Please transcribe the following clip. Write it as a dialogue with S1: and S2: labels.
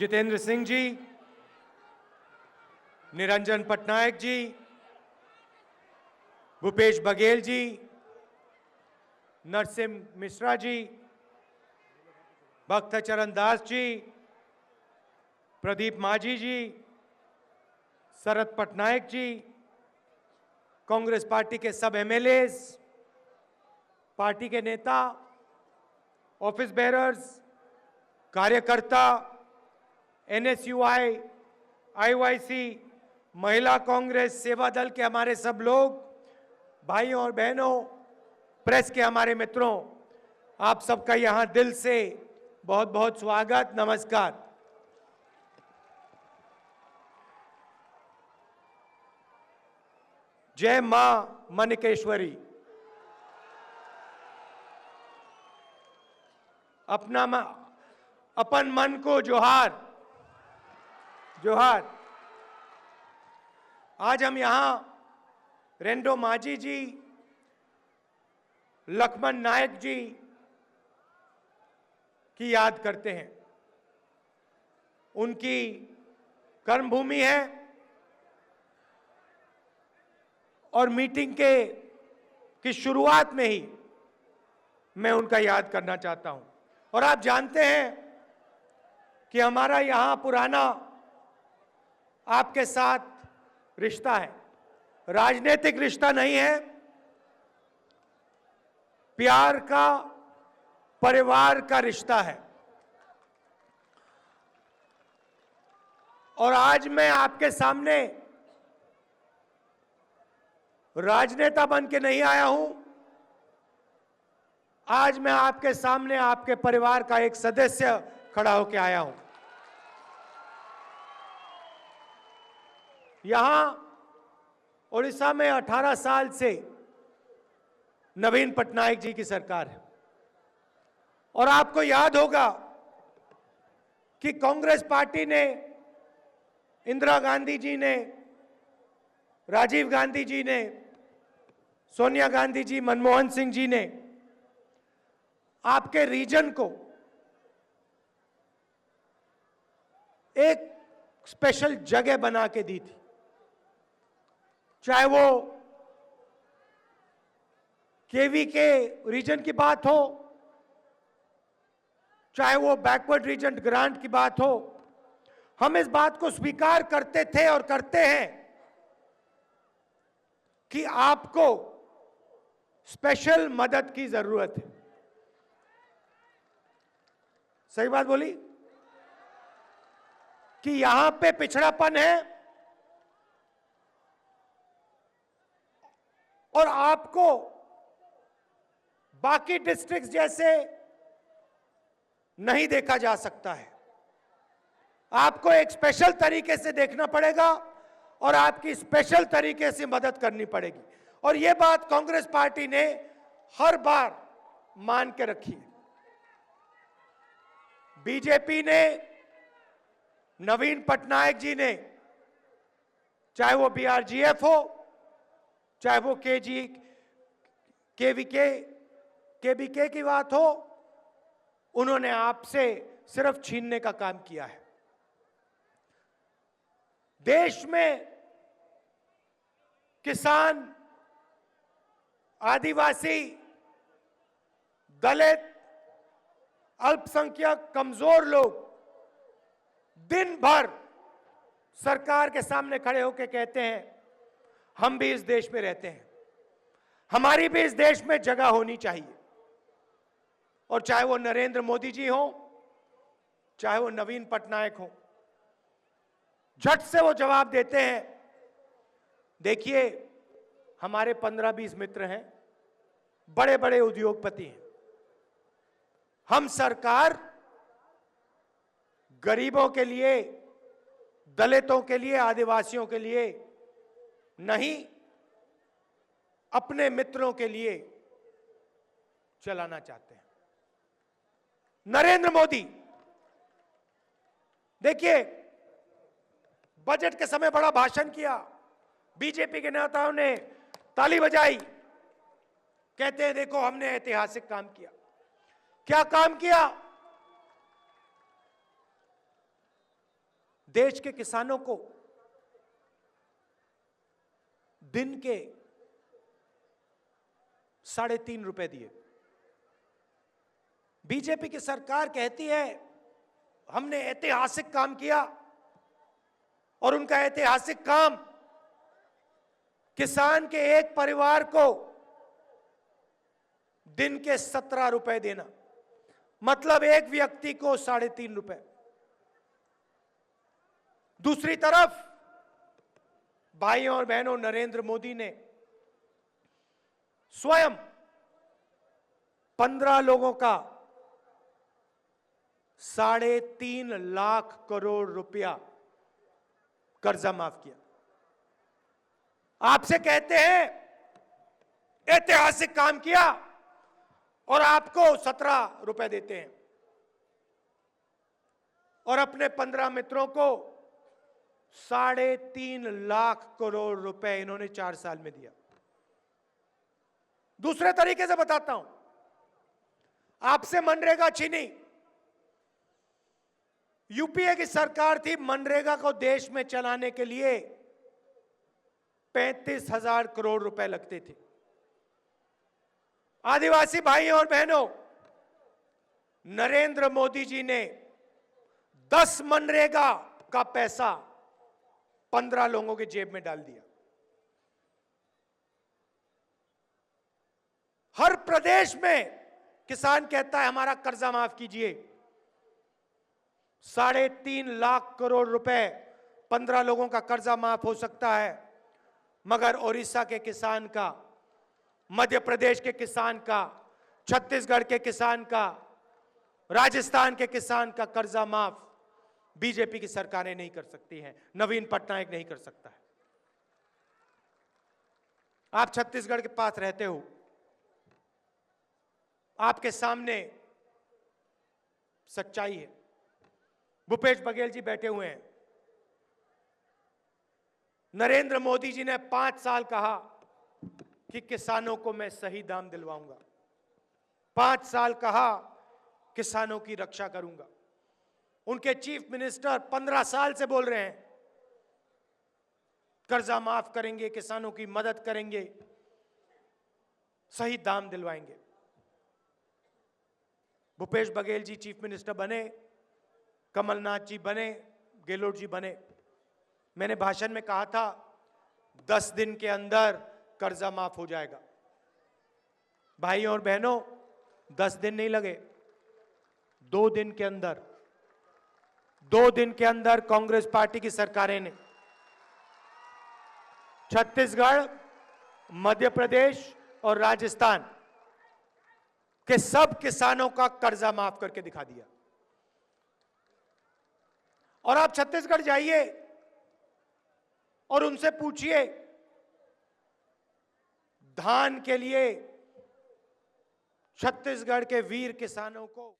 S1: जितेंद्र सिंह जी, निरंजन पटनायक जी, भूपेश बघेल जी, नरसिंह मिश्रा जी, भक्त चरण दास जी, प्रदीप माझी जी, शरद पटनायक जी, कांग्रेस पार्टी के सब एमएलएज, पार्टी के नेता, ऑफिस बेरर्स, कार्यकर्ता, एनएसयूआई, आईवाईसी, महिला कांग्रेस, सेवा दल के हमारे सब लोग, भाइयों और बहनों, प्रेस के हमारे मित्रों, आप सबका यहां दिल से बहुत बहुत स्वागत, नमस्कार। जय मां मनिकेश्वरी। अपन मन को जोहार जोहार। आज हम यहां रेंडो माझी जी, लक्ष्मण नायक जी की याद करते हैं। उनकी कर्मभूमि है और मीटिंग की शुरुआत में ही मैं उनका याद करना चाहता हूं। और आप जानते हैं कि हमारा यहां पुराना आपके साथ रिश्ता है, राजनीतिक रिश्ता नहीं है, प्यार का, परिवार का रिश्ता है। और आज मैं आपके सामने राजनेता बन के नहीं आया हूं, आज मैं आपके सामने आपके परिवार का एक सदस्य खड़ा होकर आया हूं। यहां उड़ीसा में 18 साल से नवीन पटनायक जी की सरकार है और आपको याद होगा कि कांग्रेस पार्टी ने, इंदिरा गांधी जी ने, राजीव गांधी जी ने, सोनिया गांधी जी, मनमोहन सिंह जी ने आपके रीजन को एक स्पेशल जगह बना के दी थी। चाहे वो केवी के रीजन की बात हो, चाहे वो बैकवर्ड रीजन ग्रांट की बात हो, हम इस बात को स्वीकार करते थे और करते हैं कि आपको स्पेशल मदद की जरूरत है। सही बात बोली कि यहां पे पिछड़ापन है और आपको बाकी डिस्ट्रिक्ट्स जैसे नहीं देखा जा सकता है। आपको एक स्पेशल तरीके से देखना पड़ेगा और आपकी स्पेशल तरीके से मदद करनी पड़ेगी। और यह बात कांग्रेस पार्टी ने हर बार मान के रखी है। बीजेपी ने, नवीन पटनायक जी ने, चाहे वो बीआरजीएफ हो, चाहे वो केवीके की बात हो, उन्होंने आपसे सिर्फ छीनने का काम किया है। देश में किसान, आदिवासी, दलित, अल्पसंख्यक, कमजोर लोग दिन भर सरकार के सामने खड़े होकर कहते हैं हम भी इस देश में रहते हैं, हमारी भी इस देश में जगह होनी चाहिए। और चाहे वो नरेंद्र मोदी जी हो, चाहे वो नवीन पटनायक हो, झट से वो जवाब देते हैं। देखिए, हमारे 15-20 मित्र हैं, बड़े बड़े उद्योगपति हैं, हम सरकार गरीबों के लिए, दलितों के लिए, आदिवासियों के लिए नहीं, अपने मित्रों के लिए चलाना चाहते हैं। नरेंद्र मोदी, देखिए, बजट के समय बड़ा भाषण किया, बीजेपी के नेताओं ने ताली बजाई, कहते हैं देखो हमने ऐतिहासिक काम किया। क्या काम किया? देश के किसानों को दिन के 3.5 रुपए दिए। बीजेपी की सरकार कहती है हमने ऐतिहासिक काम किया, और उनका ऐतिहासिक काम किसान के एक परिवार को दिन के 17 रुपए देना, मतलब एक व्यक्ति को 3.5 रुपए। दूसरी तरफ भाइयों और बहनों, नरेंद्र मोदी ने स्वयं 15 लोगों का 3.5 लाख करोड़ रुपया कर्जा माफ किया। आपसे कहते हैं ऐतिहासिक काम किया और आपको 17 रुपए देते हैं, और अपने 15 मित्रों को 3.5 लाख करोड़ रुपए इन्होंने 4 साल में दिया। दूसरे तरीके से बताता हूं, आपसे मनरेगा छीनी। यूपीए की सरकार थी, मनरेगा को देश में चलाने के लिए 35,000 करोड़ रुपए लगते थे। आदिवासी भाइयों और बहनों, नरेंद्र मोदी जी ने 10 मनरेगा का पैसा 15 लोगों के जेब में डाल दिया। हर प्रदेश में किसान कहता है हमारा कर्जा माफ कीजिए। 3.5 लाख करोड़ रुपए 15 लोगों का कर्जा माफ हो सकता है, मगर ओडिशा के किसान का, मध्य प्रदेश के किसान का, छत्तीसगढ़ के किसान का, राजस्थान के किसान का कर्जा माफ बीजेपी की सरकारें नहीं कर सकती हैं, नवीन पटनायक नहीं कर सकता है। आप छत्तीसगढ़ के पास रहते हो, आपके सामने सच्चाई है। भूपेश बघेल जी बैठे हुए हैं। नरेंद्र मोदी जी ने 5 साल कहा कि किसानों को मैं सही दाम दिलवाऊंगा, 5 साल कहा किसानों की रक्षा करूंगा। उनके चीफ मिनिस्टर 15 साल से बोल रहे हैं कर्जा माफ करेंगे, किसानों की मदद करेंगे, सही दाम दिलवाएंगे। भूपेश बघेल जी चीफ मिनिस्टर बने, कमलनाथ जी बने, गहलोत जी बने। मैंने भाषण में कहा था 10 दिन के अंदर कर्जा माफ हो जाएगा। भाइयों और बहनों, 10 दिन नहीं लगे, 2 दिन के अंदर, 2 दिन के अंदर कांग्रेस पार्टी की सरकारें ने छत्तीसगढ़, मध्य प्रदेश और राजस्थान के सब किसानों का कर्जा माफ करके दिखा दिया। और आप छत्तीसगढ़ जाइए और उनसे पूछिए, धान के लिए छत्तीसगढ़ के वीर किसानों को